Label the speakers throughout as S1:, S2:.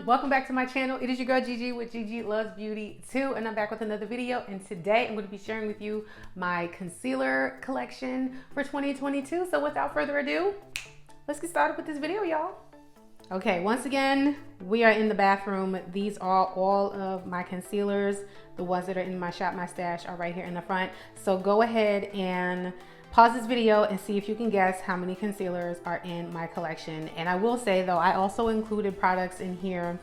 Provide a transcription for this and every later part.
S1: welcome back to my channel. It is your girl Gigi with Gigi Loves Beauty 2, and I'm back with another video. And today I'm going to be sharing with you my concealer collection for 2022. So without further ado, let's get started with this video, y'all. Okay, once again, we are in the bathroom. These are all of my concealers. The ones that are in my Shop My Stash are right here in the front. So go ahead and pause this video and see if you can guess how many concealers are in my collection. And I will say though, I also included products in here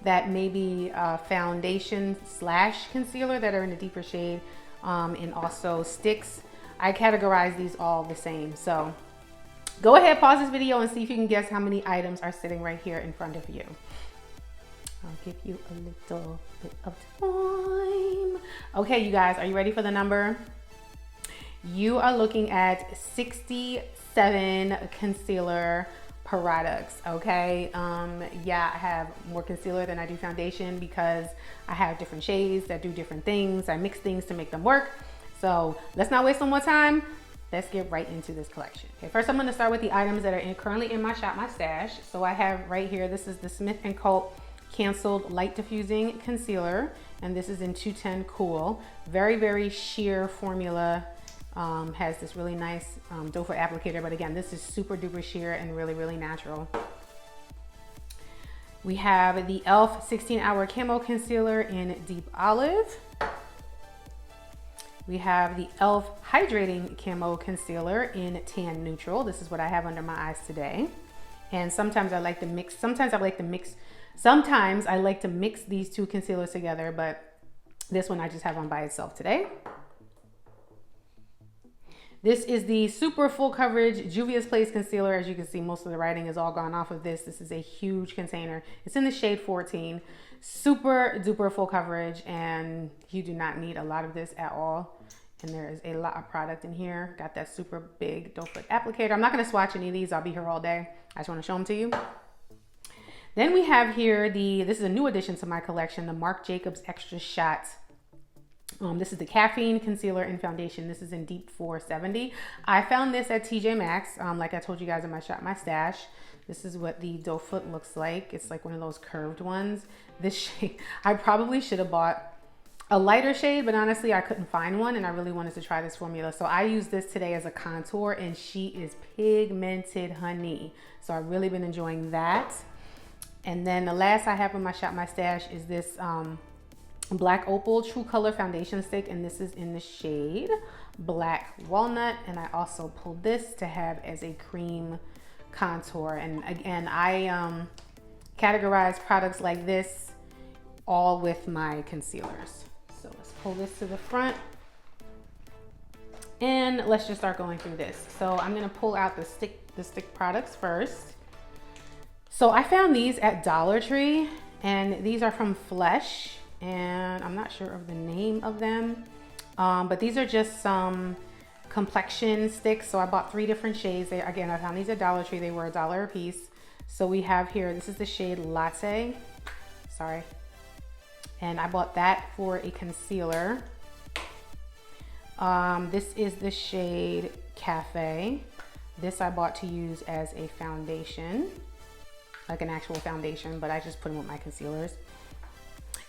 S1: that may be foundation slash concealer that are in a deeper shade, and also sticks. I categorize these all the same. So go ahead, pause this video and see if you can guess how many items are sitting right here in front of you. I'll give you a little bit of time. Okay, you guys, are you ready for the number? You are looking at 67 concealer products, okay? Yeah, I have more concealer than I do foundation because I have different shades that do different things. I mix things to make them work. So let's not waste no more time. Let's get right into this collection. Okay, first I'm gonna start with the items that are currently in my Shop My Stash. So I have right here, this is the Smith & Co. Canceled Light Diffusing Concealer, and this is in 210 Cool. Very, very sheer formula. Has this really nice doe foot applicator, but again, this is super duper sheer and really, really natural. We have the e.l.f. 16-Hour Camo Concealer in Deep Olive. We have the e.l.f. Hydrating Camo Concealer in Tan Neutral. This is what I have under my eyes today. And sometimes I like to mix, sometimes I like to mix these two concealers together, but this one I just have on by itself today. This is the super full coverage Juvia's Place concealer. As you can see, most of the writing is all gone off of this. This is a huge container. It's in the shade 14. Super duper full coverage, and you do not need a lot of this at all. And there is a lot of product in here. Got that super big doe foot applicator. I'm not gonna swatch any of these. I'll be here all day. I just wanna show them to you. Then we have here this is a new addition to my collection, the Marc Jacobs Extra Shot. This is the Caffeine Concealer and Foundation. This is in Deep 470. I found this at TJ Maxx, like I told you guys in my Shop My Stash. This is what the doe foot looks like. It's like one of those curved ones. This shade, I probably should have bought a lighter shade, but honestly, I couldn't find one, and I really wanted to try this formula. So I used this today as a contour, and she is pigmented, honey. So I've really been enjoying that. And then the last I have in my Shop My Stash is this Black Opal True Color Foundation Stick, and this is in the shade Black Walnut. And I also pulled this to have as a cream contour. And again, I categorize products like this all with my concealers. So let's pull this to the front, and let's just start going through this. So I'm gonna pull out the stick products first. So I found these at Dollar Tree, and these are from Flesh, and I'm not sure of the name of them, but these are just some complexion sticks. So I bought 3 different shades. Again, I found these at Dollar Tree. They were $1 a piece. So we have here, this is the shade Latte, sorry. And I bought that for a concealer. This is the shade Cafe. This I bought to use as a foundation, like an actual foundation, but I just put them with my concealers.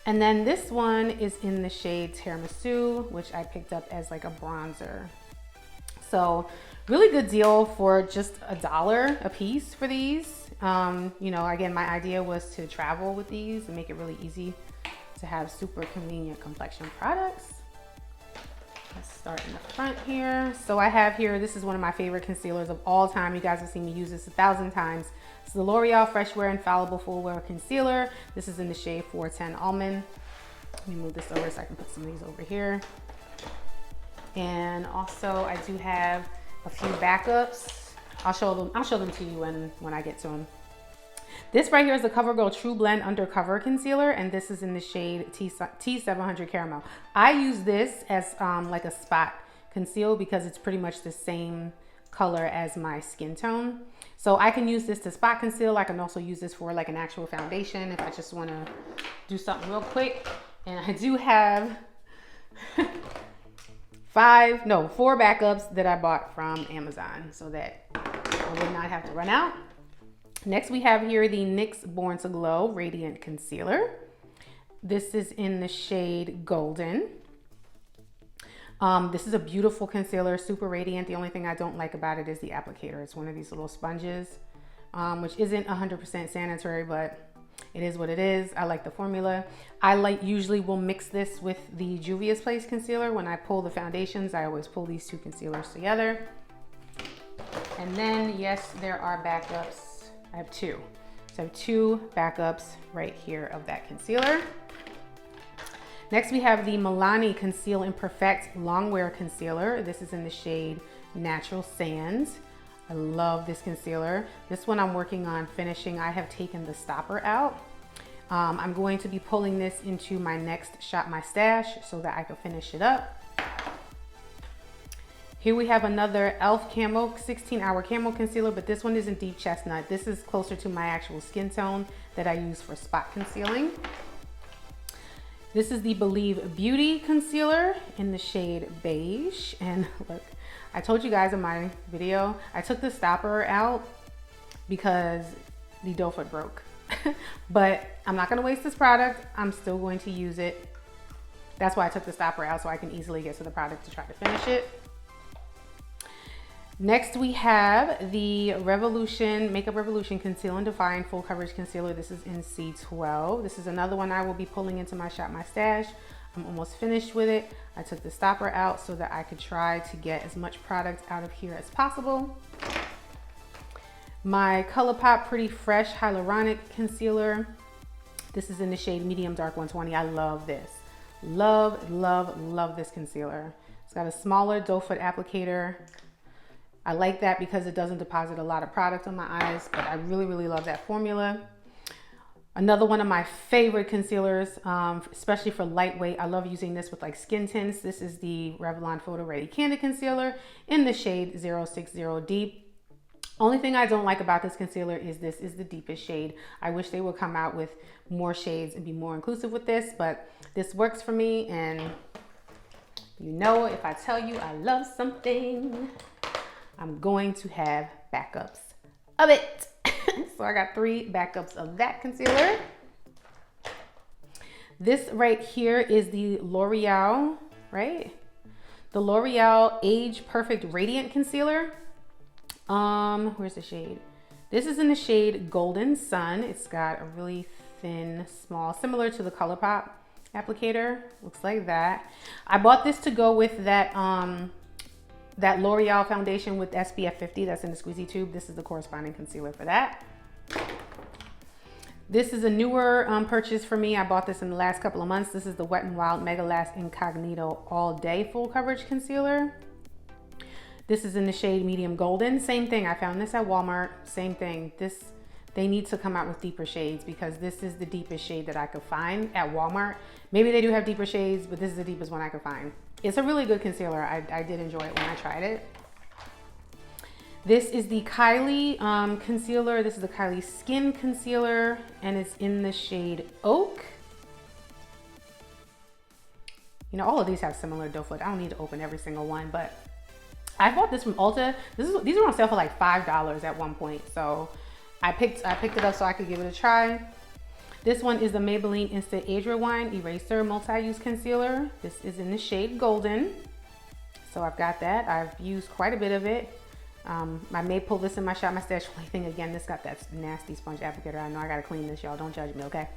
S1: And then this one is in the shade Tiramisu, which I picked up as like a bronzer. So really good deal for just $1 a piece for these. You know, again, my idea was to travel with these and make it really easy to have super convenient complexion products. Let's start in the front here. So I have here, this is one of my favorite concealers of all time. You guys have seen me use this 1,000 times. It's the L'Oreal Fresh Wear Infallible Full Wear Concealer. This is in the shade 410 Almond. Let me move this over so I can put some of these over here. And also I do have a few backups. I'll show them to you when I get to them. This right here is the Covergirl True Blend Undercover Concealer, and this is in the shade T700 Caramel. I use this as like a spot conceal because it's pretty much the same color as my skin tone. So I can use this to spot conceal. I can also use this for like an actual foundation if I just want to do something real quick. And I do have 4 backups that I bought from Amazon so that I would not have to run out. Next, we have here the NYX Born to Glow Radiant Concealer. This is in the shade Golden. This is a beautiful concealer, super radiant. The only thing I don't like about it is the applicator. It's one of these little sponges, which isn't 100% sanitary, but it is what it is. I like the formula. I usually will mix this with the Juvia's Place concealer. When I pull the foundations, I always pull these two concealers together. And then, yes, there are backups. I have two. So I have two backups right here of that concealer. Next, we have the Milani Conceal and Perfect Longwear Concealer. This is in the shade Natural Sands. I love this concealer. This one I'm working on finishing. I have taken the stopper out. I'm going to be pulling this into my next Shop My Stash so that I can finish it up. Here we have another e.l.f. Camo 16-hour Camo Concealer, but this one isn't deep chestnut. This is closer to my actual skin tone that I use for spot concealing. This is the Believe Beauty Concealer in the shade Beige. And look, I told you guys in my video, I took the stopper out because the doe foot broke. But I'm not gonna waste this product. I'm still going to use it. That's why I took the stopper out, so I can easily get to the product to try to finish it. Next, we have the Makeup Revolution Conceal and Define Full Coverage Concealer. This is in C12. This is another one I will be pulling into my Shop My Stash. I'm almost finished with it. I took the stopper out so that I could try to get as much product out of here as possible. My ColourPop Pretty Fresh Hyaluronic Concealer. This is in the shade Medium Dark 120. I love this. Love, love, love this concealer. It's got a smaller doe foot applicator. I like that because it doesn't deposit a lot of product on my eyes, but I really, really love that formula. Another one of my favorite concealers, especially for lightweight. I love using this with like skin tints. This is the Revlon Photo Ready Candid Concealer in the shade 060 Deep. Only thing I don't like about this concealer is this is the deepest shade. I wish they would come out with more shades and be more inclusive with this, but this works for me. And you know, if I tell you I love something, I'm going to have backups of it. So I got 3 backups of that concealer. This right here is the L'Oreal, right? The L'Oreal Age Perfect Radiant Concealer. Where's the shade? This is in the shade Golden Sun. It's got a really thin, small, similar to the ColourPop applicator. Looks like that. I bought this to go with that that L'Oreal foundation with SPF 50 that's in the squeezy tube. This is the corresponding concealer for that. This is a newer purchase for me. I bought this in the last couple of months. This is the Wet n Wild Mega Last Incognito All Day Full Coverage Concealer. This is in the shade Medium Golden. Same thing, I found this at Walmart. Same thing. They need to come out with deeper shades because this is the deepest shade that I could find at Walmart. Maybe they do have deeper shades, but this is the deepest one I could find. It's a really good concealer. I did enjoy it when I tried it. This is the Kylie concealer. This is the Kylie Skin Concealer, and it's in the shade Oak. You know, all of these have similar doe foot. I don't need to open every single one, but I bought this from Ulta. These were on sale for like $5 at one point, so I picked it up so I could give it a try. This one is the Maybelline Instant Age Rewind Eraser Multi-Use Concealer. This is in the shade Golden. So I've got that. I've used quite a bit of it. I may pull this in my Shop My Stash. Only thing, again, this got that nasty sponge applicator. I know I gotta clean this, y'all. Don't judge me, okay?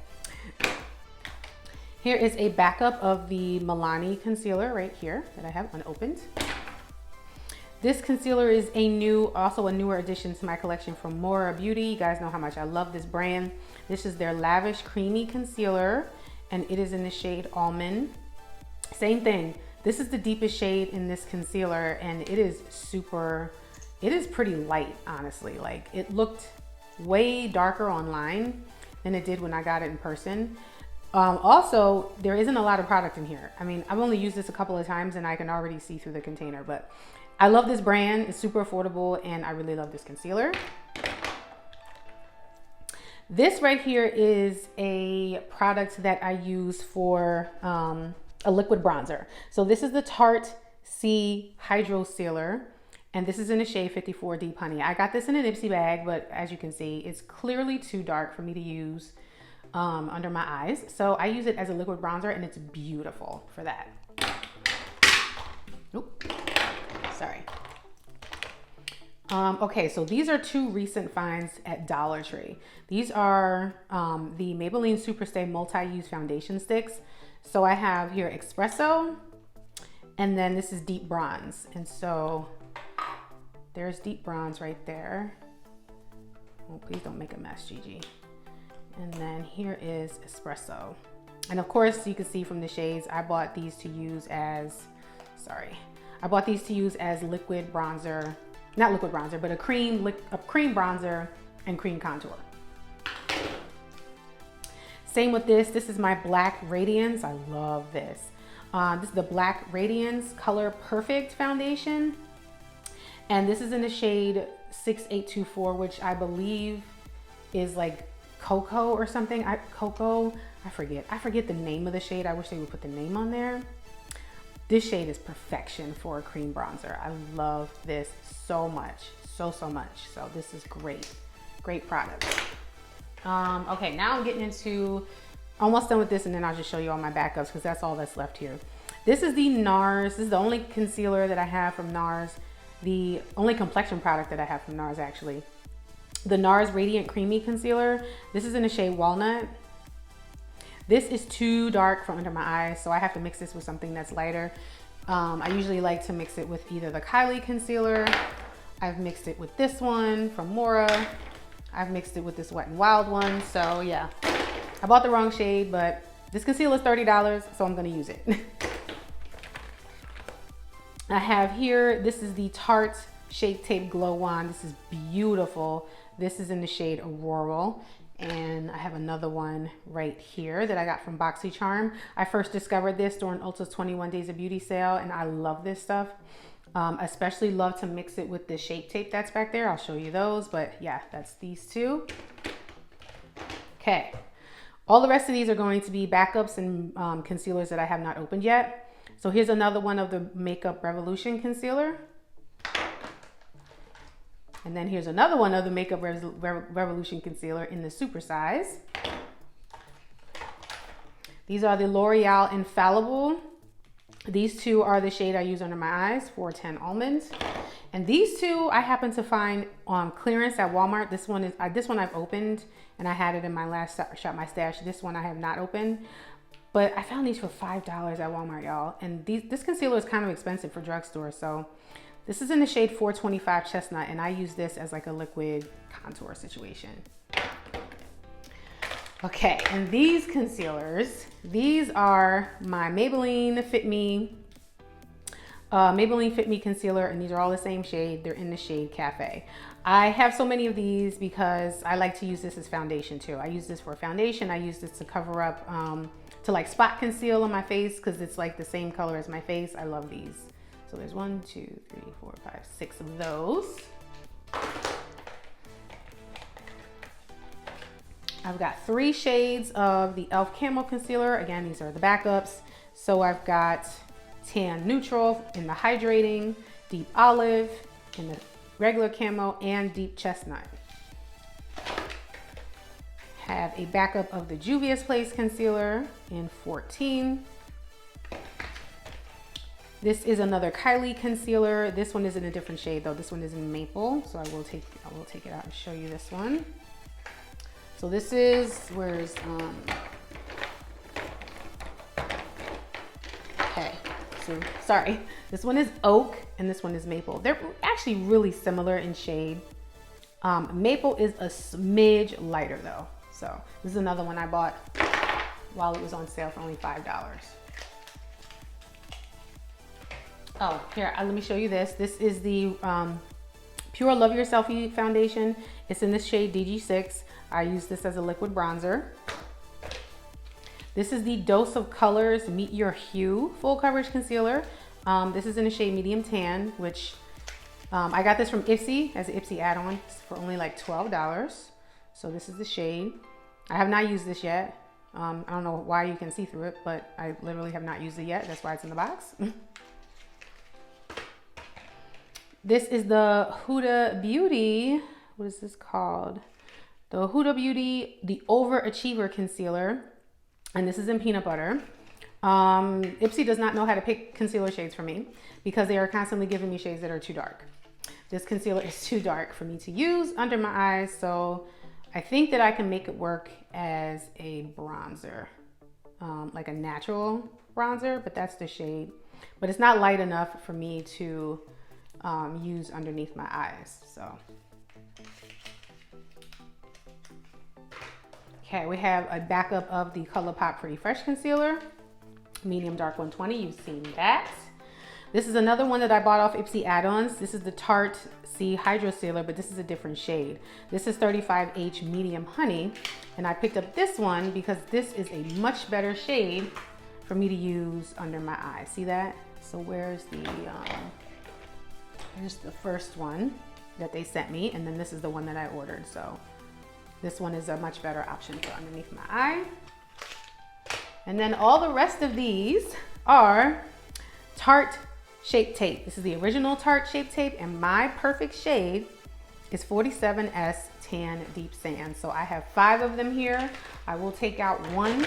S1: Here is a backup of the Milani Concealer right here that I have unopened. This concealer is also a newer addition to my collection from Mora Beauty. You guys know how much I love this brand. This is their Lavish Creamy Concealer, and it is in the shade Almond. Same thing. This is the deepest shade in this concealer, and it is pretty light, honestly. Like, it looked way darker online than it did when I got it in person. Also, there isn't a lot of product in here. I mean, I've only used this a couple of times and I can already see through the container, but I love this brand. It's super affordable and I really love this concealer. This right here is a product that I use for a liquid bronzer. So this is the Tarte C Hydro Sealer, And this is in the shade 54 Deep Honey. I got this in an IPSY bag, but as you can see, it's clearly too dark for me to use under my eyes. So I use it as a liquid bronzer, and it's beautiful for that. Oop, sorry. Okay, so these are two recent finds at Dollar Tree. These are the Maybelline Superstay Multi-Use Foundation Sticks. So I have here Espresso, and then this is Deep Bronze. And so there's Deep Bronze right there. Oh, please don't make a mess, Gigi. And then here is Espresso. And of course, you can see from the shades, I bought these to use as, I bought these to use as liquid bronzer, not liquid bronzer, but a cream bronzer and cream contour. Same with this. This is my Black Radiance. I love this. This is the Black Radiance Color Perfect Foundation. And this is in the shade 6824, which I believe is like Cocoa or something. Cocoa, I forget the name of the shade. I wish they would put the name on there. This shade is perfection for a cream bronzer. I love this so much, so much. So this is great product. Okay, now I'm getting into, almost done with this, and then I'll just show you all my backups because that's all that's left here. This is the Nars. This is the only concealer that I have from Nars. The only complexion product that I have from Nars, actually. The Nars Radiant Creamy Concealer. This is in the shade Walnut. This is too dark for under my eyes, so I have to mix this with something that's lighter. I usually like to mix it with either the Kylie concealer. I've mixed it with this one from Mora. I've mixed it with this Wet n Wild one. So yeah, I bought the wrong shade, but this concealer is $30, so I'm gonna use it. I have here, this is the Tarte Shake Tape Glow Wand. This is beautiful. This is in the shade Auroral. And I have another one right here that I got from BoxyCharm. I first discovered this during Ulta's 21 Days of Beauty sale, and I love this stuff. Especially love to mix it with the Shape Tape that's back there. I'll show you those, but yeah, that's these two. Okay, all the rest of these are going to be backups and concealers that I have not opened yet. So here's another one of the Makeup Revolution concealer. And then here's another one of the Makeup Revolution concealer in the super size. These are the L'Oreal Infallible. These two are the shade I use under my eyes, 410 Almond. And these two I happen to find on clearance at Walmart. This one I've opened, and I had it in my last Shop My Stash. This one I have not opened, but I found these for $5 at Walmart, y'all. And this concealer is kind of expensive for drugstore, so this is in the shade 425 Chestnut, and I use this as like a liquid contour situation. Okay, and these concealers, these are my Maybelline Fit Me, concealer, and these are all the same shade. They're in the shade Cafe. I have so many of these because I like to use this as foundation too. I use this for foundation. I use this to cover up, to like spot conceal on my face because it's like the same color as my face. I love these. So there's 1, 2, 3, 4, 5, 6 of those. I've got 3 shades of the e.l.f. Camo Concealer. Again, these are the backups. So I've got Tan Neutral in the Hydrating, Deep Olive in the regular Camo, and Deep Chestnut. Have a backup of the Juvia's Place Concealer in 14. This is another Kylie concealer. This one is in a different shade though. This one is in Maple. So I will take it out and show you this one. So this is, okay, so sorry. This one is Oak and this one is Maple. They're actually really similar in shade. Maple is a smidge lighter though. So this is another one I bought while it was on sale for only $5. Oh, here, let me show you this. This is the Pure Love Your Selfie foundation. It's in this shade DG6. I use this as a liquid bronzer. This is the Dose of Colors Meet Your Hue full coverage concealer. This is in the shade Medium Tan, which I got this from IPSY as an IPSY add-on for only like $12. So this is the shade. I have not used this yet. I don't know why you can see through it, but I literally have not used it yet. That's why it's in the box. This is the Huda Beauty. What is this called? The Huda Beauty, the Overachiever Concealer. And this is in peanut butter. IPSY does not know how to pick concealer shades for me because they are constantly giving me shades that are too dark. This concealer is too dark for me to use under my eyes, so I think that I can make it work as a bronzer, like a natural bronzer, but that's the shade. But it's not light enough for me to use underneath my eyes, so. Okay, we have a backup of the ColourPop Pretty Fresh Concealer, medium dark 120, you've seen that. This is another one that I bought off IPSY add-ons. This is the Tarte C Hydro Sealer, but this is a different shade. This is 35H Medium Honey, and I picked up this one because this is a much better shade for me to use under my eyes. See that? So here's the first one that they sent me, and then this is the one that I ordered. So this one is a much better option for underneath my eye. And then all the rest of these are Tarte Shape Tape. This is the original Tarte Shape Tape, and my perfect shade is 47S Tan Deep Sand. So I have 5 of them here. I will take out one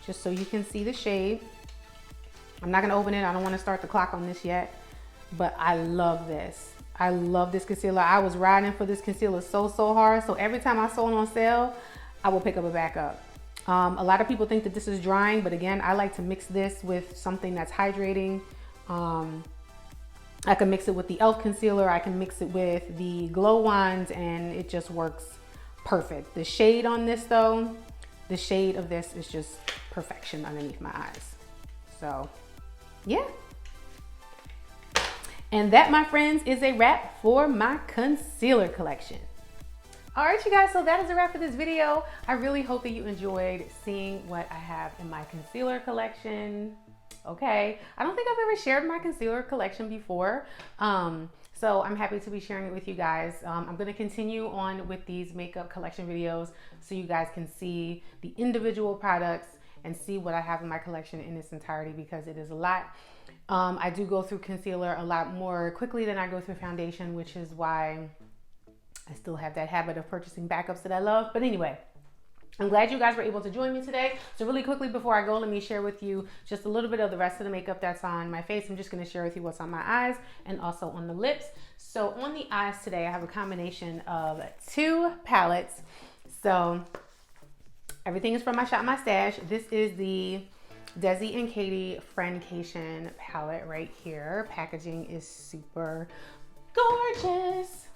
S1: just so you can see the shade. I'm not gonna open it. I don't wanna start the clock on this yet, but I love this. I love this concealer. I was riding for this concealer so hard. So every time I saw it on sale, I will pick up a backup. A lot of people think that this is drying, but again, I like to mix this with something that's hydrating. I can mix it with the e.l.f. concealer. I can mix it with the Glow Wands, and it just works perfect. The shade on this though, the shade of this is just perfection underneath my eyes. So yeah. And that, my friends, is a wrap for my concealer collection. All right, you guys, so that is a wrap for this video. I really hope that you enjoyed seeing what I have in my concealer collection. Okay, I don't think I've ever shared my concealer collection before. So I'm happy to be sharing it with you guys. I'm gonna continue on with these makeup collection videos so you guys can see the individual products and see what I have in my collection in its entirety, because it is a lot. I do go through concealer a lot more quickly than I go through foundation, which is why I still have that habit of purchasing backups that I love. But anyway, I'm glad you guys were able to join me today. So really quickly before I go, let me share with you just a little bit of the rest of the makeup that's on my face. I'm just gonna share with you what's on my eyes and also on the lips. So on the eyes today, I have a combination of 2 palettes. So everything is from my Shop My Stash. This is the Desi and Katie Friendcation palette right here. Packaging is super gorgeous.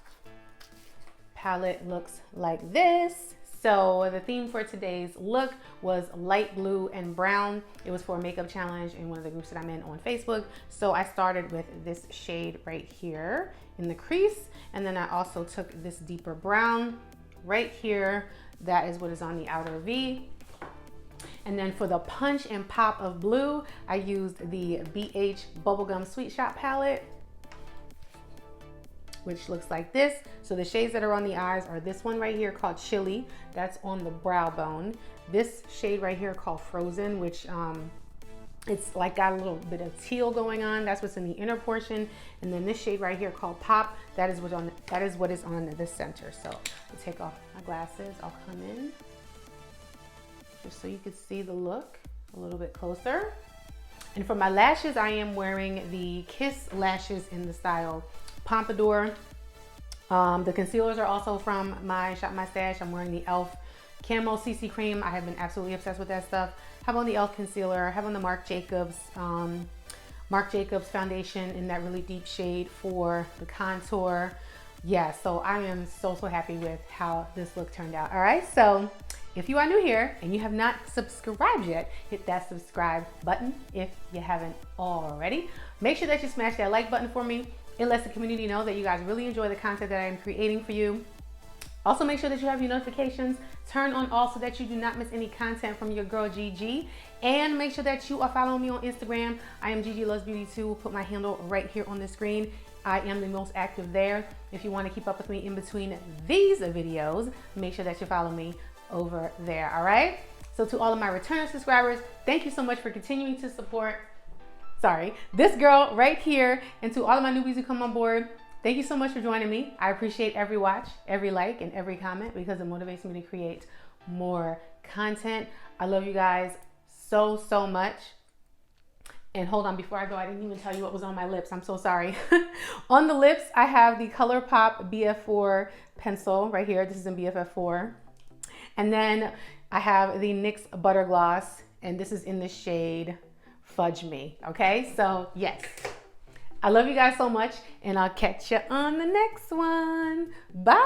S1: Palette looks like this. So the theme for today's look was light blue and brown. It was for a makeup challenge in one of the groups that I'm in on Facebook. So I started with this shade right here in the crease, and then I also took this deeper brown right here. That is what is on the outer V. And then for the punch and pop of blue, I used the BH Bubblegum Sweet Shop palette, which looks like this. So the shades that are on the eyes are this one right here called Chili. That's on the brow bone. This shade right here called Frozen, which it's like got a little bit of teal going on. That's what's in the inner portion. And then this shade right here called Pop, that is what is on the center. So I'll take off my glasses. I'll come in just so you can see the look a little bit closer. And for my lashes, I am wearing the Kiss lashes in the style Pompadour. The concealers are also from my Shop My Stash. I'm wearing the e.l.f. Camo CC Cream. I have been absolutely obsessed with that stuff. Have on the e.l.f. concealer. Have on the Marc Jacobs foundation in that really deep shade for the contour. Yeah, so I am so happy with how this look turned out. All right, so if you are new here and you have not subscribed yet, hit that subscribe button if you haven't already. Make sure that you smash that like button for me. It lets the community know that you guys really enjoy the content that I am creating for you. Also, make sure that you have your notifications turned on all so that you do not miss any content from your girl Gigi. And make sure that you are following me on Instagram. I am Gigi Loves Beauty 2. Put my handle right here on the screen. I am the most active there. If you want to keep up with me in between these videos, make sure that you follow me over there. All right. So to all of my return subscribers, thank you so much for continuing to support this girl right here. And to all of my newbies who come on board, Thank you so much for joining me. I appreciate every watch, every like, and every comment because it motivates me to create more content. I love you guys so, so much. And hold on, before I go, I didn't even tell you what was on my lips. I'm so sorry. On the lips, I have the ColourPop BF4 pencil right here. This is in BFF4. And then I have the NYX Butter Gloss, and this is in the shade Fudge Me. Okay, so yes. I love you guys so much, and I'll catch you on the next one. Bye.